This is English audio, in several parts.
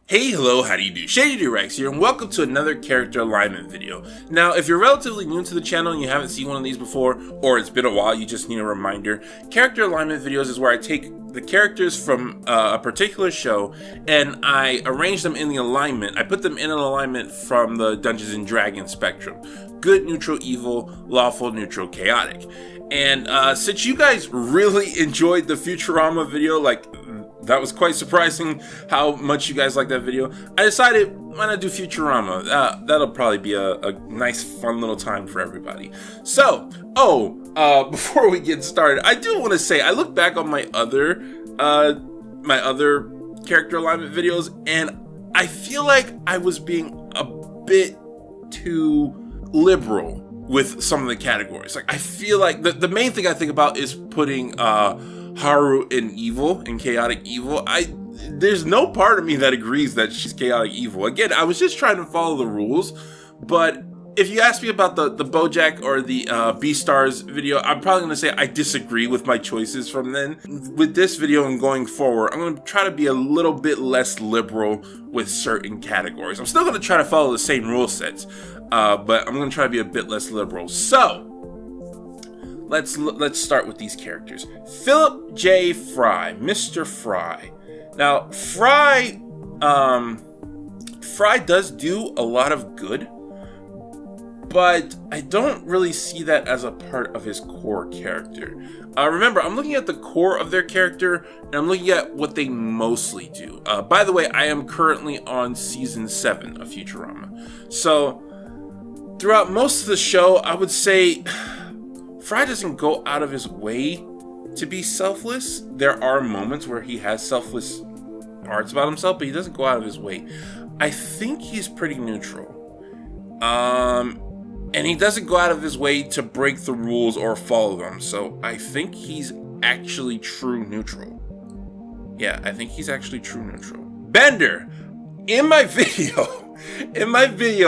Hey, hello, how do you do? Shady Doorags here, and welcome to another character alignment video. Now, if you're relatively new to the channel and you haven't seen one of these before, or it's been a while, you just need a reminder, character alignment videos is where I take the characters from a particular show and I arrange them in the alignment. I put them in an alignment from the Dungeons and Dragons spectrum. Good, neutral, evil, lawful, neutral, chaotic. And since you guys really enjoyed the Futurama video, that was quite surprising how much you guys like that video. I decided, why not do Futurama? That'll probably be a nice, fun little time for everybody. So, before we get started, I do want to say, I look back on my other character alignment videos, and I feel like I was being a bit too liberal with some of the categories. Like, I feel like the main thing I think about is putting Haru in evil, in chaotic evil. There's no part of me that agrees that she's chaotic evil. Again, I was just trying to follow the rules, but if you ask me about the Bojack or the Beastars video, I'm probably going to say I disagree with my choices from then. With this video and going forward, I'm going to try to be a little bit less liberal with certain categories. I'm still going to try to follow the same rule sets, but I'm going to try to be a bit less liberal. So, let's start with these characters. Philip J. Fry, Mr. Fry. Now, Fry does do a lot of good, but I don't really see that as a part of his core character. Remember, I'm looking at the core of their character, and I'm looking at what they mostly do. By the way, I am currently on season 7 of Futurama. So, throughout most of the show, I would say Fry doesn't go out of his way to be selfless. There are moments where he has selfless parts about himself, but he doesn't go out of his way. I think he's pretty neutral. And he doesn't go out of his way to break the rules or follow them. So I think he's actually true neutral. Yeah, I think he's actually true neutral. Bender, in my video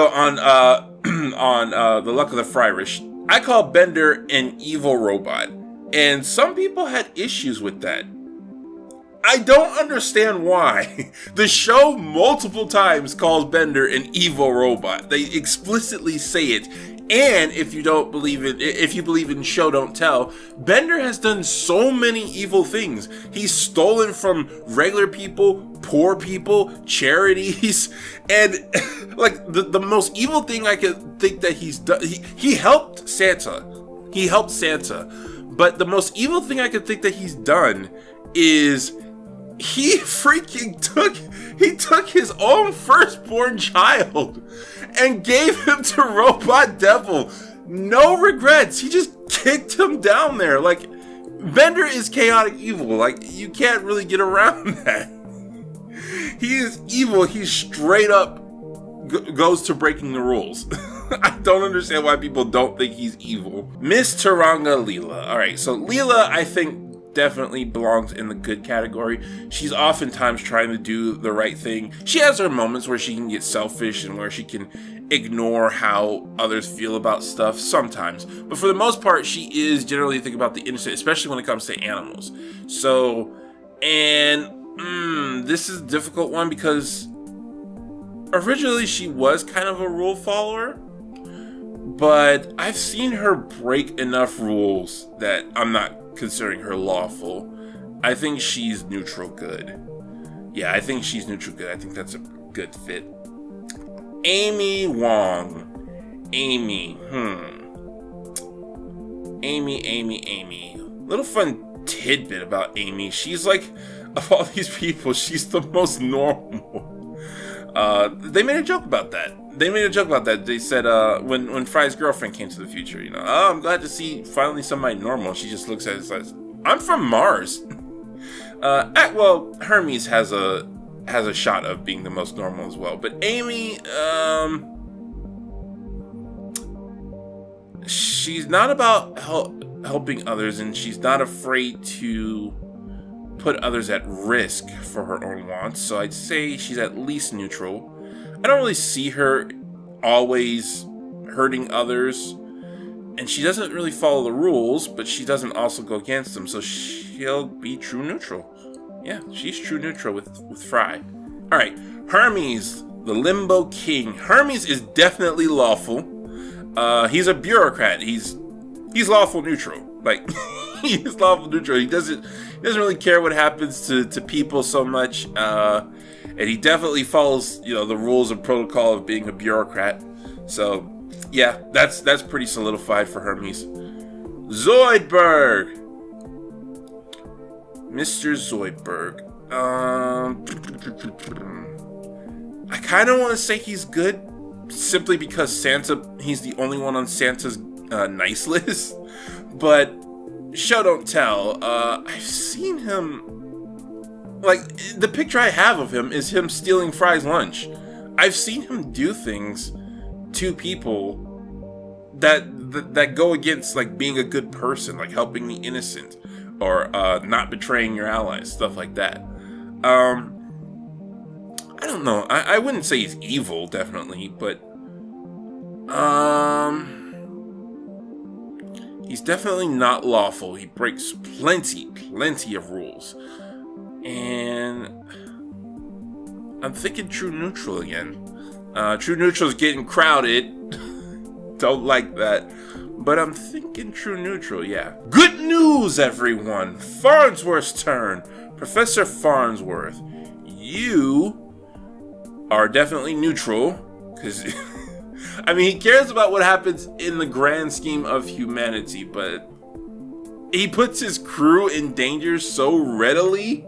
on the Luck of the Fryrish, I call Bender an evil robot, and some people had issues with that. I don't understand why. The show multiple times calls Bender an evil robot. They explicitly say it. And if you don't believe it, if you believe in show don't tell, Bender has done so many evil things. He's stolen from regular people, poor people, charities, and like the most evil thing I could think that he's done, he helped Santa. He helped Santa. But the most evil thing I could think that he's done is he freaking took his own firstborn child and gave him to Robot Devil. No regrets. He just kicked him down there. Like, Bender is chaotic evil. Like, you can't really get around that. He is evil. He straight up goes to breaking the rules. I don't understand why people don't think he's evil. Miss Taranga Leela. Alright, so Leela, I think, definitely belongs in the good category. She's oftentimes trying to do the right thing. She has her moments where she can get selfish and where she can ignore how others feel about stuff sometimes. But for the most part, she is generally thinking about the innocent, especially when it comes to animals. So, and this is a difficult one because originally she was kind of a rule follower, but I've seen her break enough rules that I'm not considering her lawful. I think she's neutral good. Yeah, I think she's neutral good. I think that's a good fit. Amy Wong. Amy. Amy. Little fun tidbit about Amy. She's like, of all these people, she's the most normal. They made a joke about that. They said, when Fry's girlfriend came to the future, oh, I'm glad to see finally somebody normal. She just looks at it and says, I'm from Mars. Well, Hermes has a shot of being the most normal as well. But Amy, she's not about helping others, and she's not afraid to put others at risk for her own wants. So I'd say she's at least neutral. I don't really see her always hurting others, and she doesn't really follow the rules, but she doesn't also go against them, so she'll be true neutral. Yeah, she's true neutral with Fry. Alright, Hermes, the Limbo King. Hermes is definitely lawful. He's a bureaucrat. He's lawful neutral. Like, he's lawful neutral. He doesn't really care what happens to people so much. And he definitely follows, the rules and protocol of being a bureaucrat. So, yeah, that's pretty solidified for Hermes. Zoidberg. Mr. Zoidberg. I kind of want to say he's good, simply because he's the only one on Santa's nice list. But show don't tell. I've seen him, like, the picture I have of him is him stealing Fry's lunch. I've seen him do things to people that go against, like, being a good person, like helping the innocent, or not betraying your allies, stuff like that. I don't know. I wouldn't say he's evil, definitely, but he's definitely not lawful. He breaks plenty of rules. And I'm thinking true neutral again. True neutral is getting crowded. Don't like that. But I'm thinking true neutral, yeah. Good news, everyone! Farnsworth's turn. Professor Farnsworth, you are definitely neutral, because I mean, he cares about what happens in the grand scheme of humanity, but he puts his crew in danger so readily,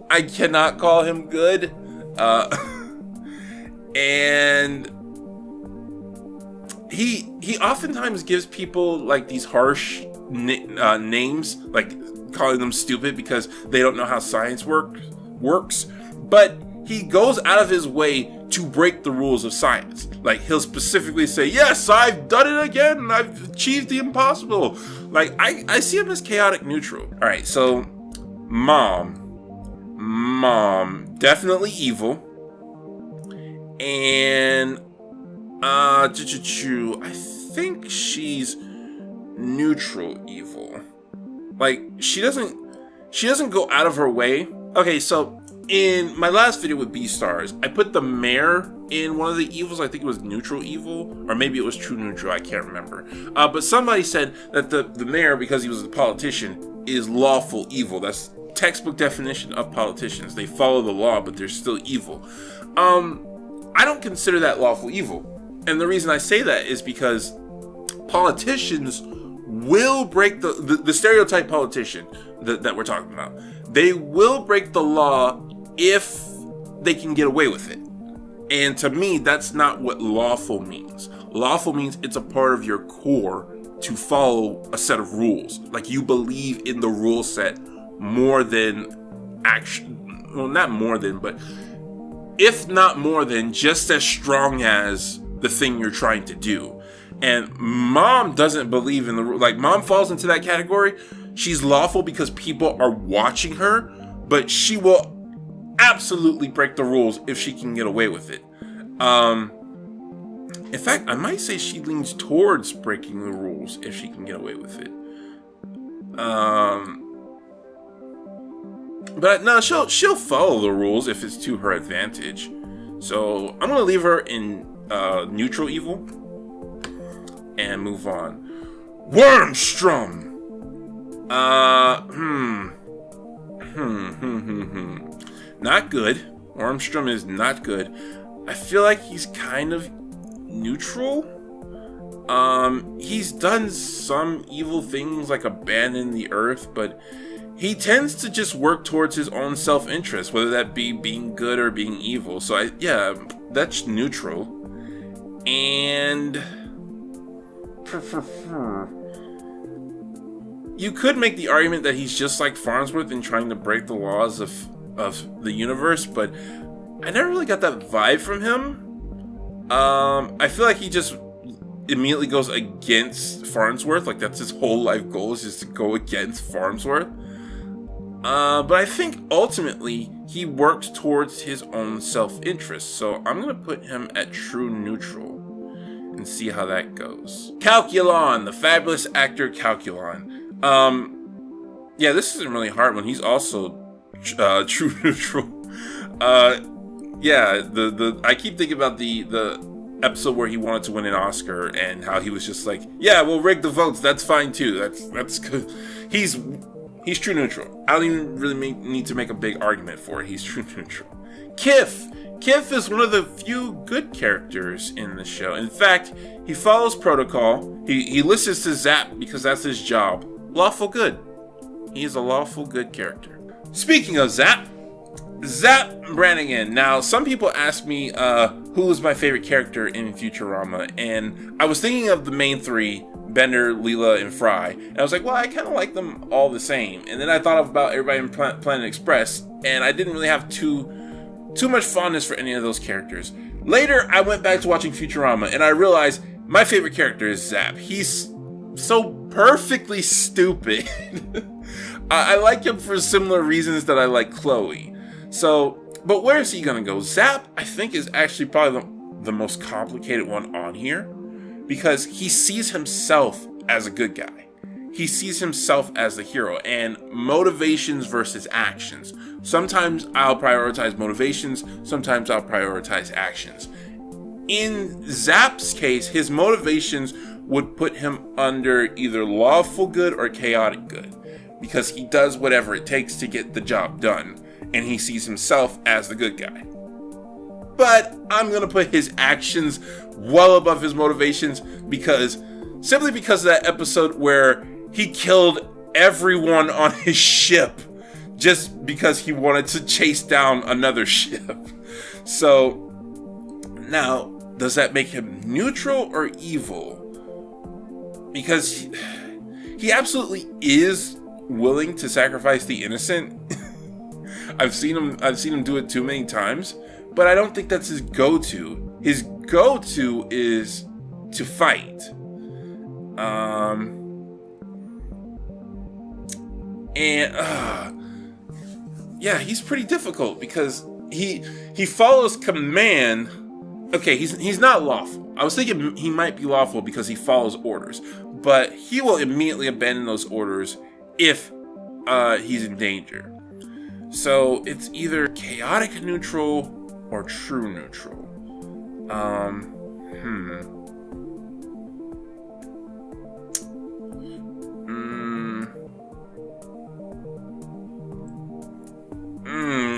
I cannot call him good. And he oftentimes gives people, like, these harsh names, like calling them stupid because they don't know how science works. But he goes out of his way to break the rules of science. Like, he'll specifically say, yes, I've done it again, and I've achieved the impossible. Like, I see him as chaotic neutral. All right, so Mom, definitely evil. And I think she's neutral evil. Like, she doesn't go out of her way. Okay, so in my last video with B-Stars, I put the mayor in one of the evils. I think it was neutral evil, or maybe it was true neutral, I can't remember. But somebody said that the mayor, because he was a politician, is lawful evil. That's textbook definition of politicians. They follow the law, but they're still evil. I don't consider that lawful evil. And the reason I say that is because politicians will break the stereotype politician that we're talking about. They will break the law if they can get away with it. And to me, that's not what lawful means. Lawful means it's a part of your core to follow a set of rules. Like, you believe in the rule set more than action. Well, not more than, but if not more than, just as strong as the thing you're trying to do. And Mom doesn't believe in the rule. Like, Mom falls into that category. She's lawful because people are watching her, but she will absolutely break the rules if she can get away with it. In fact, I might say she leans towards breaking the rules if she can get away with it. But no, she'll follow the rules if it's to her advantage. So I'm gonna leave her in neutral evil and move on. Wernstrom. Not good. Wernstrom is not good. I feel like he's kind of neutral. He's done some evil things like abandon the earth, but he tends to just work towards his own self-interest, whether that be being good or being evil. So yeah, that's neutral. And you could make the argument that he's just like Farnsworth in trying to break the laws of the universe, but I never really got that vibe from him. I feel like he just immediately goes against Farnsworth. Like, that's his whole life goal, is just to go against Farnsworth. But I think ultimately he works towards his own self-interest. So I'm going to put him at true neutral and see how that goes. Calculon, the fabulous actor Calculon. Yeah, this isn't really hard when he's also true neutral. Yeah, I keep thinking about the episode where he wanted to win an Oscar and how he was just like, yeah, we'll rig the votes. That's fine too. That's good. He's true neutral. I don't even really need to make a big argument for it. He's true neutral. Kif is one of the few good characters in the show. In fact, he follows protocol. He listens to Zapp because that's his job. Lawful good. He is a lawful good character. Speaking of Zapp Brannigan. Now, some people ask me who is my favorite character in Futurama, and I was thinking of the main three, Bender, Leela, and Fry, and I was like, well, I kind of like them all the same. And then I thought about everybody in Planet Express, and I didn't really have too much fondness for any of those characters. Later, I went back to watching Futurama, and I realized my favorite character is Zapp. He's so perfectly stupid. I like him for similar reasons that I like Chloe. So, but where is he gonna go? Zapp, I think, is actually probably the most complicated one on here, because he sees himself as a good guy. He sees himself as the hero, and motivations versus actions. Sometimes I'll prioritize motivations, sometimes I'll prioritize actions. In Zapp's case, his motivations would put him under either lawful good or chaotic good, because he does whatever it takes to get the job done, and he sees himself as the good guy. But I'm gonna put his actions well above his motivations, simply because of that episode where he killed everyone on his ship just because he wanted to chase down another ship. So now, does that make him neutral or evil? Because he absolutely is willing to sacrifice the innocent. I've seen him do it too many times, but I don't think that's his go-to. His go-to is to fight. Yeah, he's pretty difficult because he follows command. Okay, he's not lawful. I was thinking he might be lawful because he follows orders, but he will immediately abandon those orders if he's in danger. So it's either chaotic neutral or true neutral.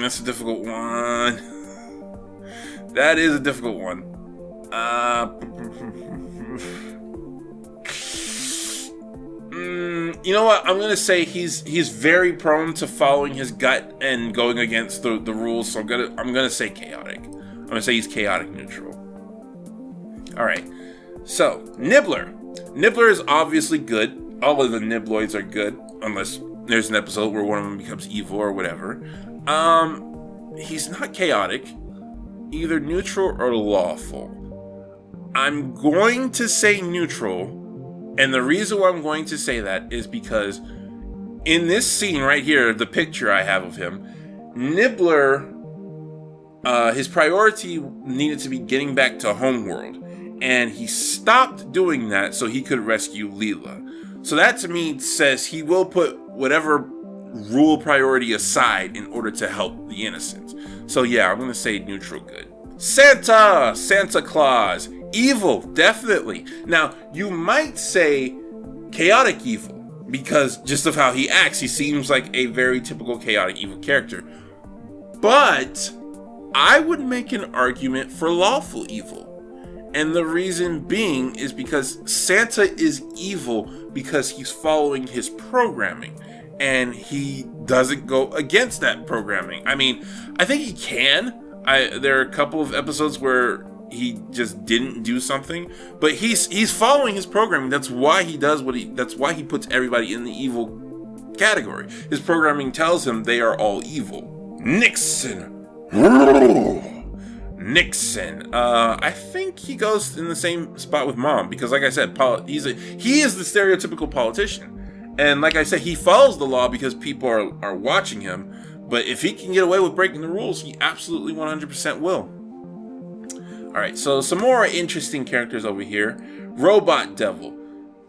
That's a difficult one. That is a difficult one. You know what? I'm gonna say he's very prone to following his gut and going against the rules. So I'm gonna say chaotic. I'm gonna say he's chaotic neutral. All right. So Nibbler. Nibbler is obviously good. All of the Nibbloids are good, unless there's an episode where one of them becomes evil or whatever. He's not chaotic, either neutral or lawful. I'm going to say neutral. And the reason why I'm going to say that is because in this scene right here, the picture I have of him, Nibbler, his priority needed to be getting back to homeworld. And he stopped doing that so he could rescue Leela. So that to me says he will put whatever rule priority aside in order to help the innocent. So yeah, I'm going to say neutral good. Santa Claus. Evil, definitely. Now, you might say chaotic evil, because just of how he acts, he seems like a very typical chaotic evil character. But I would make an argument for lawful evil. And the reason being is because Santa is evil because he's following his programming. And he doesn't go against that programming. I mean, I think he can. There are a couple of episodes where he just didn't do something, but he's following his programming. That's why he does that's why he puts everybody in the evil category. His programming tells him they are all evil. Nixon. I think he goes in the same spot with Mom, because like I said, he is the stereotypical politician. And like I said, he follows the law because people are watching him. But if he can get away with breaking the rules, he absolutely 100% will. Alright, so some more interesting characters over here. Robot Devil.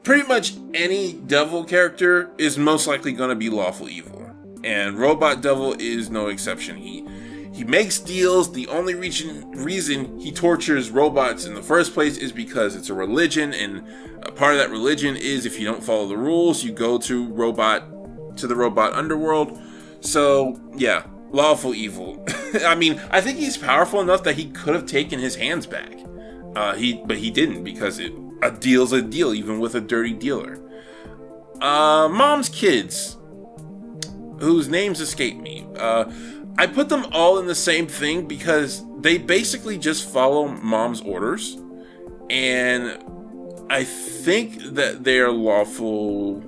Pretty much any devil character is most likely going to be lawful evil. And Robot Devil is no exception. He makes deals. The only reason he tortures robots in the first place is because it's a religion, and a part of that religion is if you don't follow the rules, you go to the robot underworld. So yeah, lawful evil. I mean, I think he's powerful enough that he could have taken his hands back. But he didn't, because a deal's a deal, even with a dirty dealer. Mom's kids, whose names escape me. I put them all in the same thing because they basically just follow mom's orders, and I think that they're lawful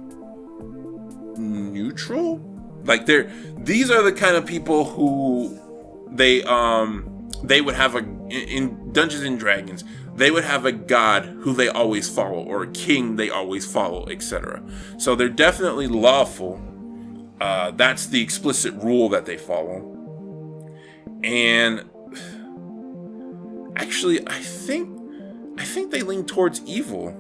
neutral. Like these are the kind of people who they would have in Dungeons and Dragons. They would have a god who they always follow, or a king they always follow, etc. So they're definitely lawful. That's the explicit rule that they follow. And actually, I think they lean towards evil.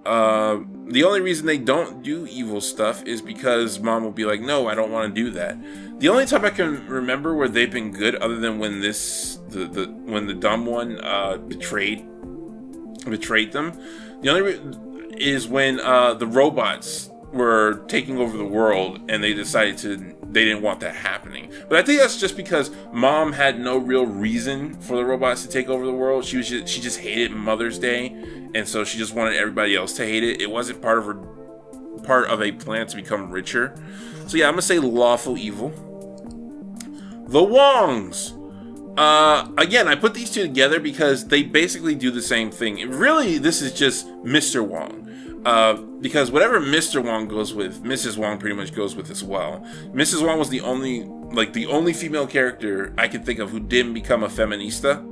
The only reason they don't do evil stuff is because mom will be like, no, I don't want to do that. The only time I can remember where they've been good, other than when when the dumb one betrayed them, the only is when the robots were taking over the world, and they didn't want that happening. But I think that's just because mom had no real reason for the robots to take over the world. She just hated Mother's Day, and so she just wanted everybody else to hate it. It wasn't part of a plan to become richer. So yeah, I'm gonna say lawful evil. The Wongs. Again, I put these two together because they basically do the same thing. Really, this is just Mr. Wong. Because whatever Mr. Wong goes with, Mrs. Wong pretty much goes with as well. Mrs. Wong was the only female character I could think of who didn't become a feminista.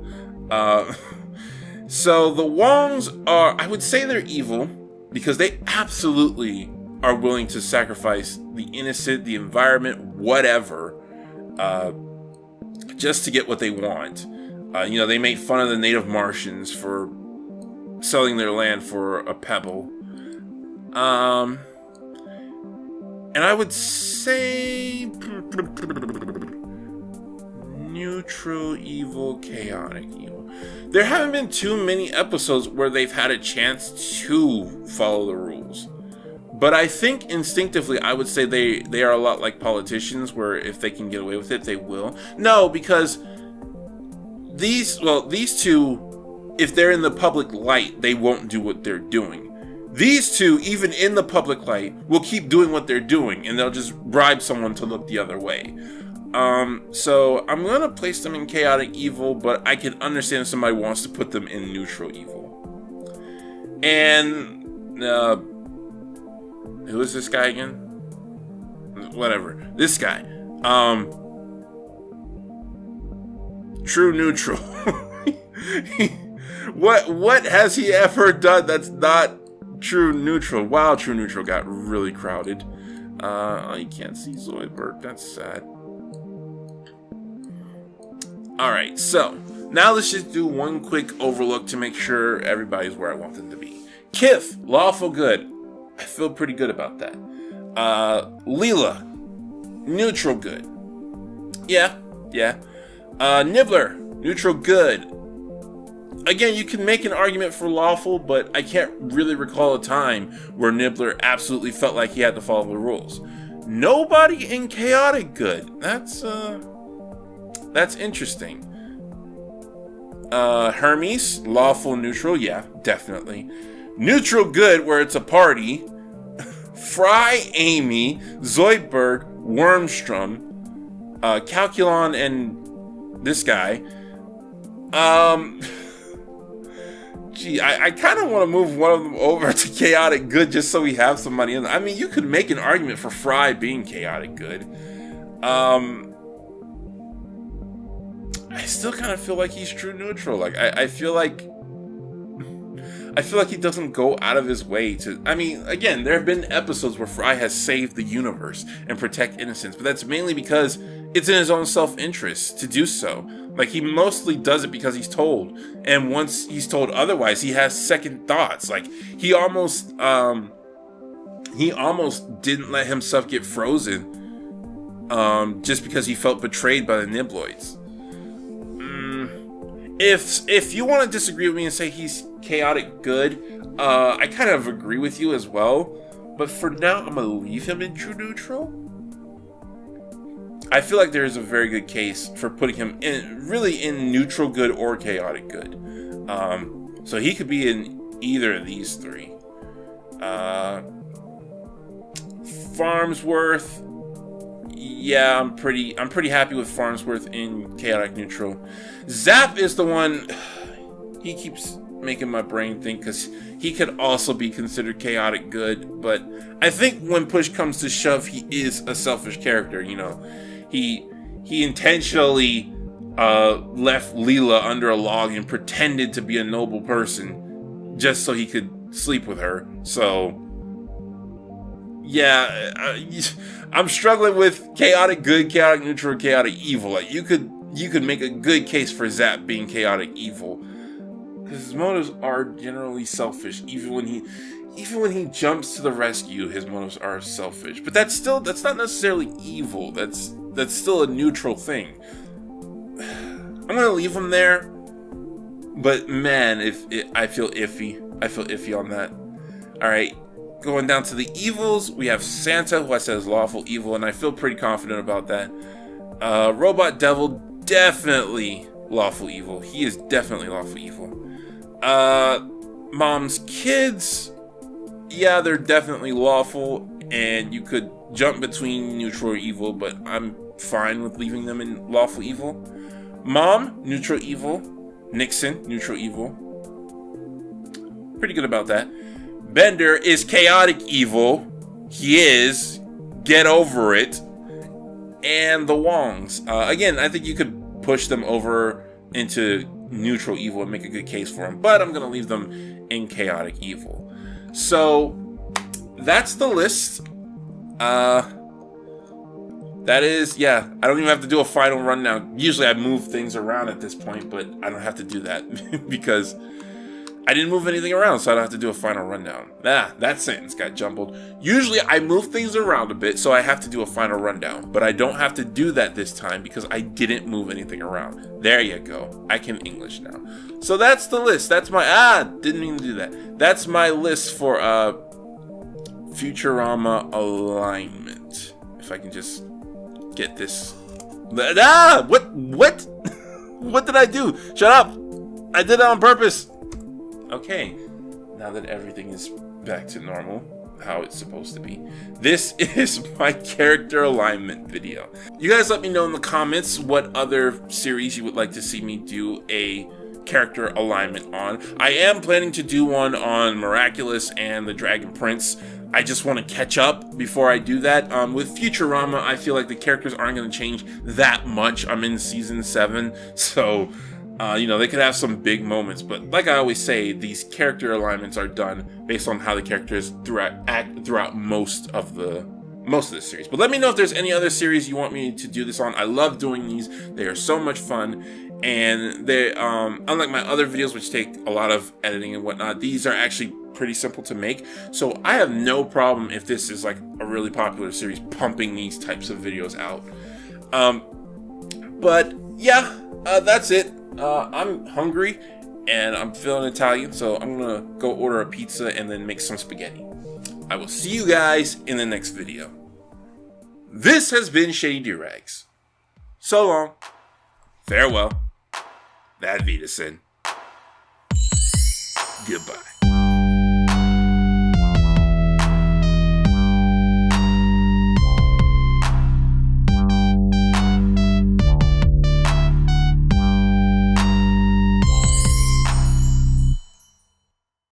So the Wongs are, I would say they're evil, because they absolutely are willing to sacrifice the innocent, the environment, whatever, just to get what they want. They made fun of the native Martians for selling their land for a pebble. And I would say neutral evil, chaotic evil. There haven't been too many episodes where they've had a chance to follow the rules. But I think instinctively I would say they are a lot like politicians, where if they can get away with it, they will. No, because these two, if they're in the public light, they won't do what they're doing. These two, even in the public light, will keep doing what they're doing, and they'll just bribe someone to look the other way. So I'm gonna place them in chaotic evil, but I can understand if somebody wants to put them in neutral evil. And who is this guy again? Whatever. This guy. True neutral. What has he ever done that's not true neutral? Wow, true neutral got really crowded. You can't see Zoidberg. That's sad. Alright, so now let's just do one quick overlook to make sure everybody's where I want them to be. Kif, lawful good. I feel pretty good about that. Leela, neutral good. Yeah. Nibbler, neutral good. Again, you can make an argument for lawful, but I can't really recall a time where Nibbler absolutely felt like he had to follow the rules. Nobody in chaotic good. That's interesting. Hermes, lawful neutral, yeah, definitely. Neutral good, where it's a party. Fry, Amy, Zoidberg, Wernstrom, Calculon, and this guy. I kind of want to move one of them over to chaotic good just so we have somebody in. I mean, you could make an argument for Fry being chaotic good. I still kind of feel like he's true neutral. Like I feel like he doesn't go out of his way to. I mean, again, there have been episodes where Fry has saved the universe and protect innocence, but that's mainly because it's in his own self-interest to do so. Like, he mostly does it because he's told, and once he's told otherwise, he has second thoughts. Like, he almost didn't let himself get frozen, just because he felt betrayed by the Nibbloids. if you want to disagree with me and say he's chaotic good, I kind of agree with you as well. But for now, I'm gonna leave him in true neutral. I feel like there is a very good case for putting him in neutral good or chaotic good. So he could be in either of these three. Farnsworth, yeah, I'm pretty happy with Farnsworth in chaotic neutral. Zapp is the one, he keeps making my brain think, because he could also be considered chaotic good, but I think when push comes to shove, he is a selfish character. You know, he intentionally left Leela under a log and pretended to be a noble person just so he could sleep with her. So yeah, I'm struggling with chaotic good, chaotic neutral, chaotic evil. Like you could make a good case for Zapp being chaotic evil, because his motives are generally selfish. Even when he jumps to the rescue, his motives are selfish. But that's not necessarily evil. That's still a neutral thing. I'm gonna leave him there. But man, I feel iffy. I feel iffy on that. All right, going down to the evils, we have Santa, who I said is lawful evil, and I feel pretty confident about that. Robot Devil, definitely lawful evil. He is definitely lawful evil. Mom's kids, yeah, they're definitely lawful, and you could jump between neutral or evil, but I'm fine with leaving them in lawful evil. Mom, neutral evil. Nixon, neutral evil. Pretty good about that. Bender is chaotic evil. He is. Get over it. And the Wongs. Again, I think you could push them over into neutral evil and make a good case for them, but I'm going to leave them in chaotic evil. So that's the list. That is, yeah, I don't even have to do a final rundown. Usually I move things around at this point, but I don't have to do that because I didn't move anything around, so I don't have to do a final rundown. That sentence got jumbled. Usually I move things around a bit, so I have to do a final rundown, but I don't have to do that this time because I didn't move anything around. There you go. I can English now. So that's the list. That's my, didn't mean to do that. That's my list for Futurama alignment. If I can just get this. What? What did I do? Shut up! I did it on purpose. Okay, now that everything is back to normal, how it's supposed to be, this is my character alignment video. You guys let me know in the comments what other series you would like to see me do a character alignment on. I am planning to do one on Miraculous and the Dragon Prince. I just want to catch up before I do that. With Futurama, I feel like the characters aren't going to change that much. I'm in season 7, so you know, they could have some big moments, but like I always say, these character alignments are done based on how the characters act throughout most of the series. But let me know if there's any other series you want me to do this on. I love doing these. They are so much fun, and they unlike my other videos, which take a lot of editing and whatnot, these are actually pretty simple to make. So I have no problem if this is like a really popular series pumping these types of videos out. But yeah, that's it. I'm hungry and I'm feeling Italian, so I'm gonna go order a pizza and then make some spaghetti. I will see you guys in the next video. This has been Shady Doorags. So long. Farewell. That Wiedersehen. Goodbye.